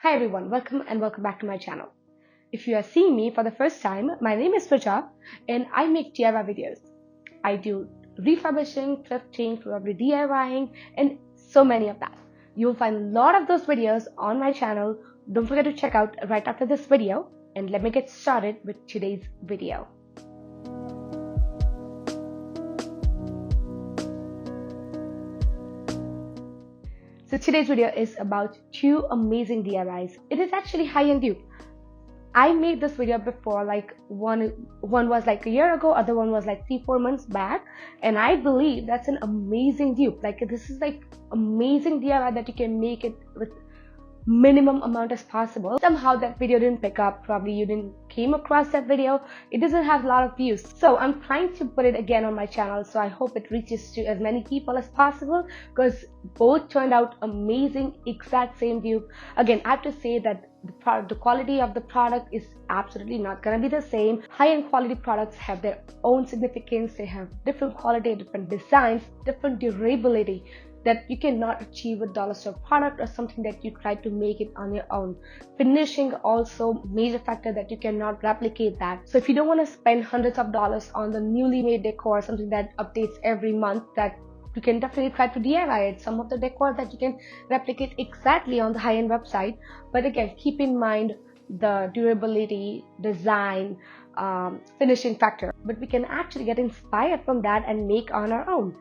Hi everyone, welcome back to my channel. If you are seeing me for the first time, my name is Praja and I make DIY videos. I do refurbishing, thrifting, probably DIYing and so many of that. You'll find a lot of those videos on my channel. Don't forget to check out right after this video, and let me get started with today's video. So today's video is about two amazing DIYs. It is actually high-end dupe. I made this video before, like one was like a year ago, other one was like 3-4 months back, and I believe that's an amazing dupe. Like this is like amazing DIY that you can make it with minimum amount as possible. Somehow that video didn't pick up, probably you didn't came across that video. It doesn't have a lot of views, so I'm trying to put it again on my channel, so I hope it reaches to as many people as possible, because both turned out amazing, exact same dupe. Again, I have to say that the quality of the product is absolutely not gonna be the same. High-end quality products have their own significance. They have different quality, different designs, different durability that you cannot achieve with dollar store product or something that you try to make it on your own. Finishing also major factor that you cannot replicate that. So if you don't want to spend hundreds of dollars on the newly made decor, something that updates every month, that you can definitely try to DIY it. Some of the decor that you can replicate exactly on the high-end website, but again, keep in mind the durability, design, finishing factor. But we can actually get inspired from that and make on our own.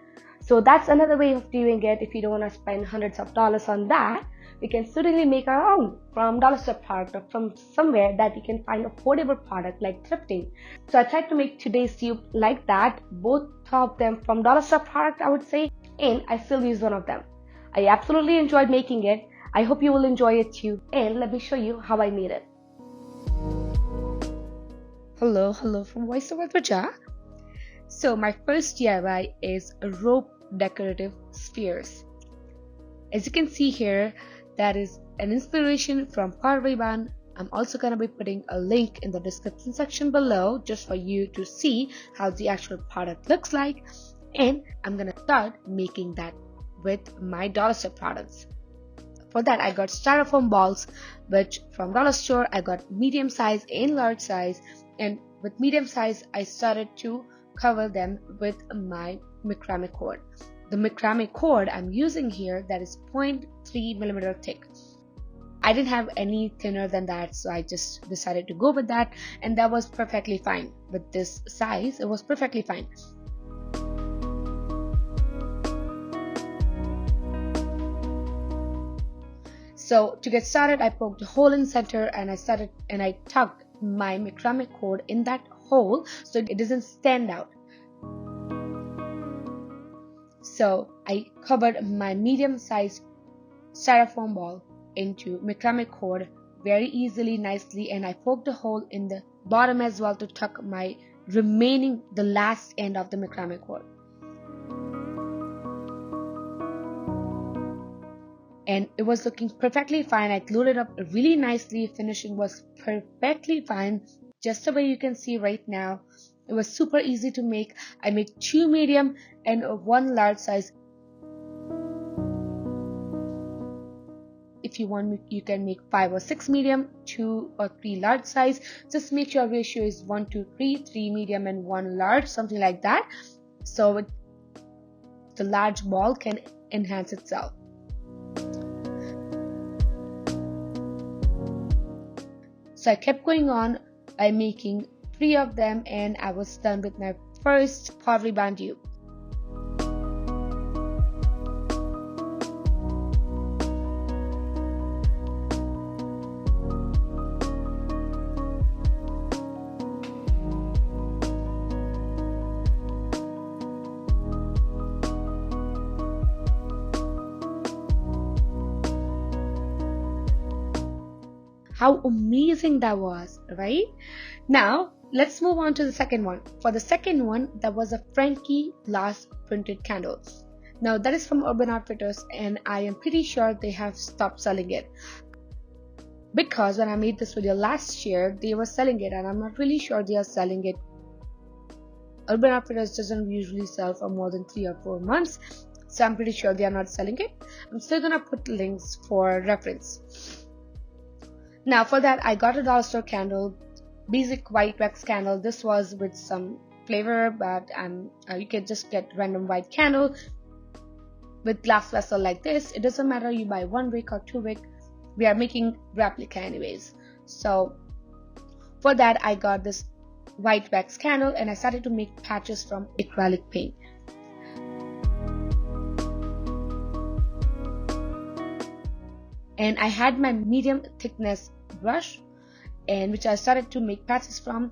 So that's another way of doing it. If you don't want to spend hundreds of dollars on that, we can certainly make our own from dollar store product or from somewhere that you can find affordable product like thrifting. So I tried to make today's dupe like that, both of them from dollar store product, I would say, and I still use one of them. I absolutely enjoyed making it. I hope you will enjoy it too, and let me show you how I made it. Hello from VoiceOver Praja. So my first DIY is rope decorative spheres. As you can see here, that is an inspiration from Pottery. I'm also going to be putting a link in the description section below just for you to see how the actual product looks like, and I'm going to start making that with my dollar store products. For that, I got styrofoam balls, which from dollar store I got medium size and large size, and with medium size I started to cover them with my macrame cord. The macrame cord I'm using here, that is 0.3 millimeter thick. I didn't have any thinner than that, so I just decided to go with that, and that was perfectly fine. With this size, it was perfectly fine. So to get started, I poked a hole in center and I tucked my macrame cord in that hole so it doesn't stand out. So I covered my medium sized styrofoam ball into macrame cord very easily, nicely, and I poked a hole in the bottom as well to tuck the last end of the macrame cord. And it was looking perfectly fine. I glued it up really nicely. Finishing was perfectly fine, just the way you can see right now. It was super easy to make. I made 2 medium and 1 large size. If you want, you can make 5 or 6 medium, 2 or 3 large size. Just make sure ratio is 1 to 3, 3 medium and 1 large, something like that, so the large ball can enhance itself. So I kept going on by making 3 of them, and I was done with my first Pottery dupe. How amazing that was, right? Now let's move on to the second one. For the second one, that was a Frankie Glass printed candle. Now that is from Urban Outfitters, and I am pretty sure they have stopped selling it, because when I made this video last year they were selling it, and I'm not really sure they are selling it. Urban Outfitters doesn't usually sell for more than 3 or 4 months, so I'm pretty sure they are not selling it. I'm still gonna put links for reference. Now for that, I got a dollar store candle, basic white wax candle. This was with some flavor, but you can just get random white candle with glass vessel like this. It doesn't matter you buy 1 wick or 2 wick, we are making replica anyways. So for that, I got this white wax candle and I started to make patches from acrylic paint. And I had my medium thickness brush, and which I started to make patches from.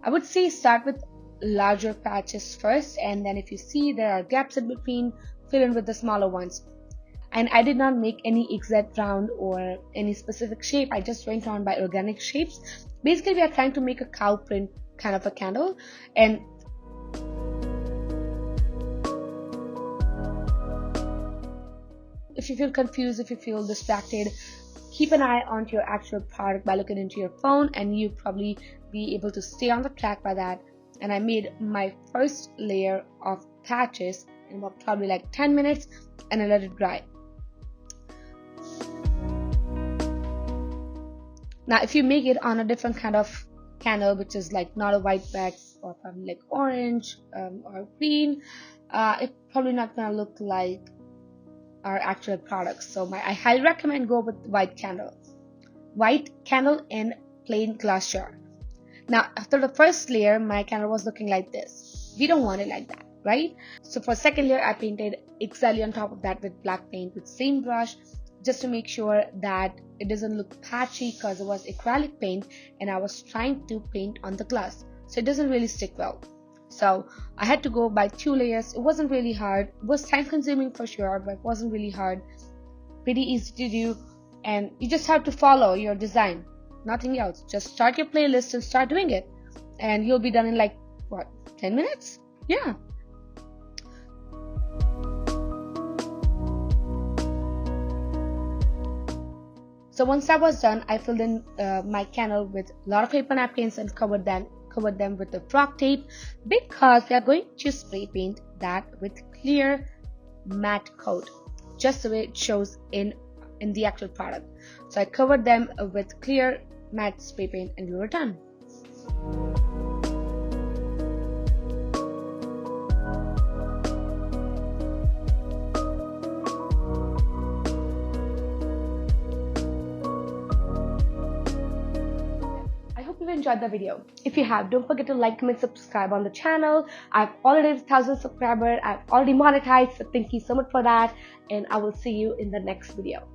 I would say start with larger patches first, and then if you see there are gaps in between, fill in with the smaller ones. And I did not make any exact round or any specific shape. I just went on by organic shapes. Basically, we are trying to make a cow print kind of a candle. And if you feel confused, if you feel distracted, keep an eye onto your actual product by looking into your phone, and you probably be able to stay on the track by that. And I made my first layer of patches in about probably like 10 minutes, and I let it dry. Now if you make it on a different kind of candle, which is like not a white wax or probably like orange or green, it's probably not gonna look like our actual products. So I highly recommend go with white candle in plain glass jar. Now after the first layer, my candle was looking like this. We don't want it like that, right? So for second layer, I painted exactly on top of that with black paint with same brush, just to make sure that it doesn't look patchy, because it was acrylic paint and I was trying to paint on the glass, so it doesn't really stick well. So I had to go by 2 layers. It wasn't really hard. It was time consuming for sure, but it wasn't really hard. Pretty easy to do, and you just have to follow your design, nothing else. Just start your playlist and start doing it, and you'll be done in like what, 10 minutes? Yeah. So once that was done, I filled in my candle with a lot of paper napkins and covered them with the frog tape, because we are going to spray paint that with clear matte coat, just the way it shows in the actual product. So I covered them with clear matte spray paint and we were done. Enjoyed the video. If you have, don't forget to like, comment, subscribe on the channel. I've already 1,000 subscribers. I've already monetized, so thank you so much for that, and I will see you in the next video.